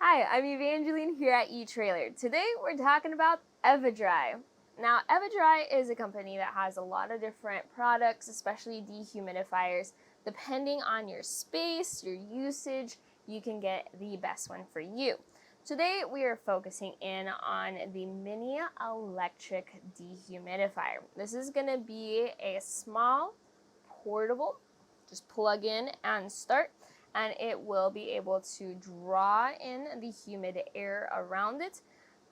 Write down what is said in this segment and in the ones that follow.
Hi, I'm Evangeline here at Etrailer. Today we're talking about Eva-Dry. Now, Eva-Dry is a company that has a lot of different products, especially dehumidifiers. Depending on your space, your usage, you can get the best one for you. Today we are focusing in on the mini electric dehumidifier. This is going to be a small, portable, just plug in and start, and it will be able to draw in the humid air around it,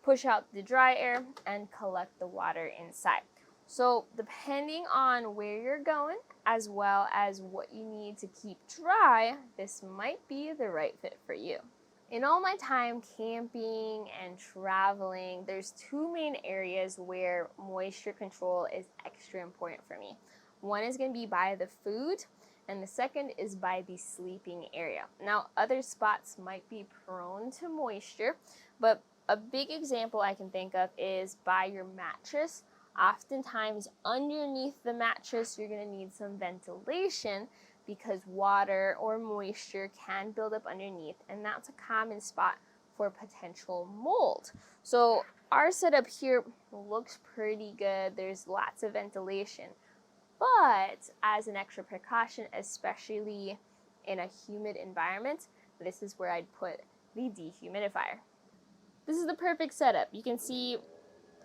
push out the dry air, and collect the water inside. So depending on where you're going, as well as what you need to keep dry, this might be the right fit for you. In all my time camping and traveling, there's two main areas where moisture control is extra important for me. One is going to be by the food, and the second is by the sleeping area. Now, other spots might be prone to moisture, but a big example I can think of is by your mattress. Oftentimes, underneath the mattress, you're going to need some ventilation because water or moisture can build up underneath, and that's a common spot for potential mold. So our setup here looks pretty good. There's lots of ventilation. But as an extra precaution, especially in a humid environment, this is where I'd put the dehumidifier. This is the perfect setup. You can see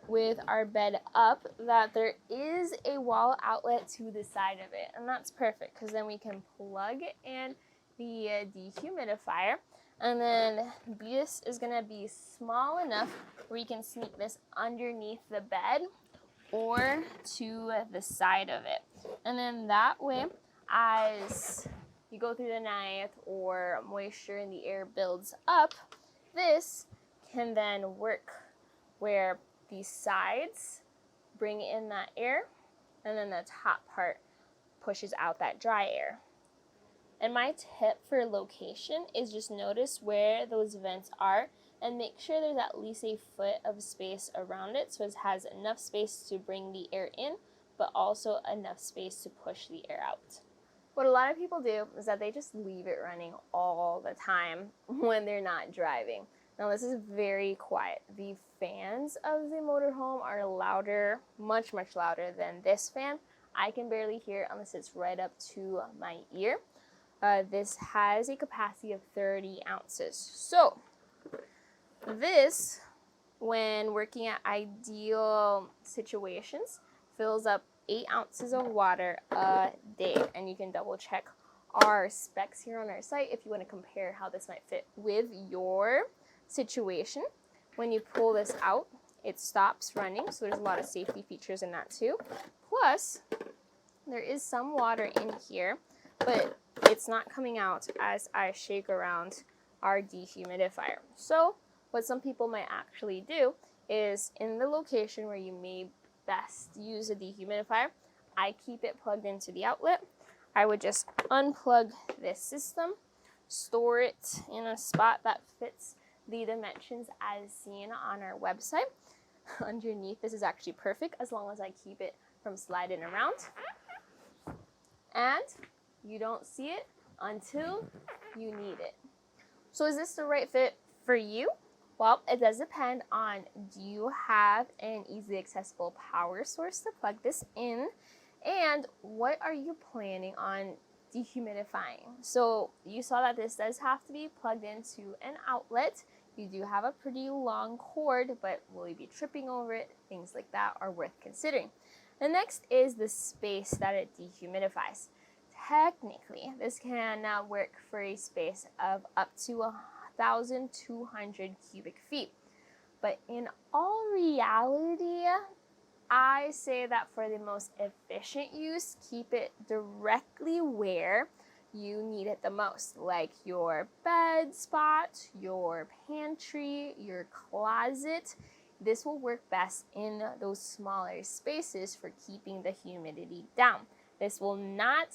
with our bed up that there is a wall outlet to the side of it, and that's perfect because then we can plug in the dehumidifier, and then this is going to be small enough where you can sneak this underneath the bed or to the side of it. And then that way, as you go through the night or moisture in the air builds up, this can then work where the sides bring in that air and then the top part pushes out that dry air. And my tip for location is just notice where those vents are and make sure there's at least a foot of space around it so it has enough space to bring the air in, but also enough space to push the air out. What a lot of people do is that they just leave it running all the time when they're not driving. Now this is very quiet. The fans of the motorhome are louder, much louder than this fan. I can barely hear it unless it's right up to my ear. This has a capacity of 30 ounces. So this, when working at ideal situations, fills up 8 ounces of water a day. And you can double check our specs here on our site if you want to compare how this might fit with your situation. When you pull this out, it stops running, so there's a lot of safety features in that too. Plus, there is some water in here, but it's not coming out as I shake around our dehumidifier. So what some people might actually do is in the location where you may best use a dehumidifier, I keep it plugged into the outlet. I would just unplug this system, store it in a spot that fits the dimensions as seen on our website. Underneath, this is actually perfect as long as I keep it from sliding around. And you don't see it until you need it. So is this the right fit for you? Well, it does depend on, do you have an easily accessible power source to plug this in? And what are you planning on dehumidifying? So you saw that this does have to be plugged into an outlet. You do have a pretty long cord, but will you be tripping over it? Things like that are worth considering. The next is the space that it dehumidifies. Technically, this can now work for a space of up to 1,200 cubic feet. But in all reality, I say that for the most efficient use, keep it directly where you need it the most, like your bed spot, your pantry, your closet. This will work best in those smaller spaces for keeping the humidity down. This will not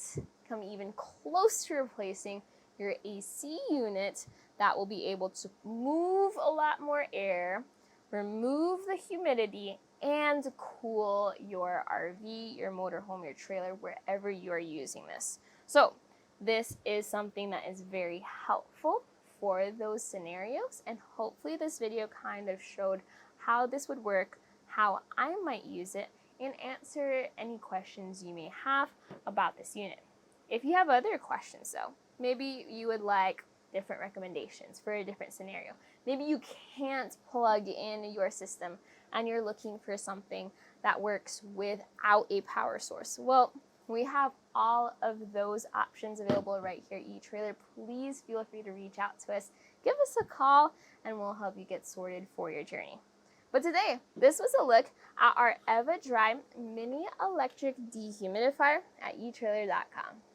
come even close to replacing your AC unit that will be able to move a lot more air, remove the humidity, and cool your RV, your motorhome, your trailer, wherever you are using this. So this is something that is very helpful for those scenarios, and hopefully this video kind of showed how this would work, how I might use it, and answer any questions you may have about this unit. If you have other questions though, maybe you would like different recommendations for a different scenario. Maybe you can't plug in your system and you're looking for something that works without a power source. Well, we have all of those options available right here at Etrailer. Please feel free to reach out to us, give us a call, and we'll help you get sorted for your journey. But today, this was a look at our Eva-Dry mini electric dehumidifier at etrailer.com.